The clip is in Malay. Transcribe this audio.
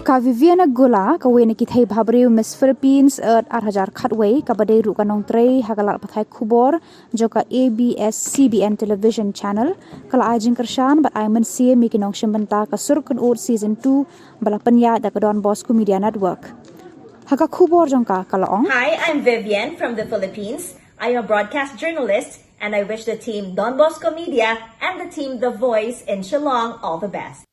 Ka Viviana Gula, ka wena ki Thei Bhariew Miss Philippines at Hajar Khatway, ka badai ru kanong trei hagalat pathai Khubor, joka ABS CBN television channel, kala Jingkyrshan but I man see mi kinong shimbanta ka Sur Kynud season 2 bala panya da ka Donbosco media network. Haka Khubor jongka kalaong. Hi, I'm Vivian from the Philippines. I am a broadcast journalist and I wish the team Donbosco Media and the team The Voice in Shillong all the best.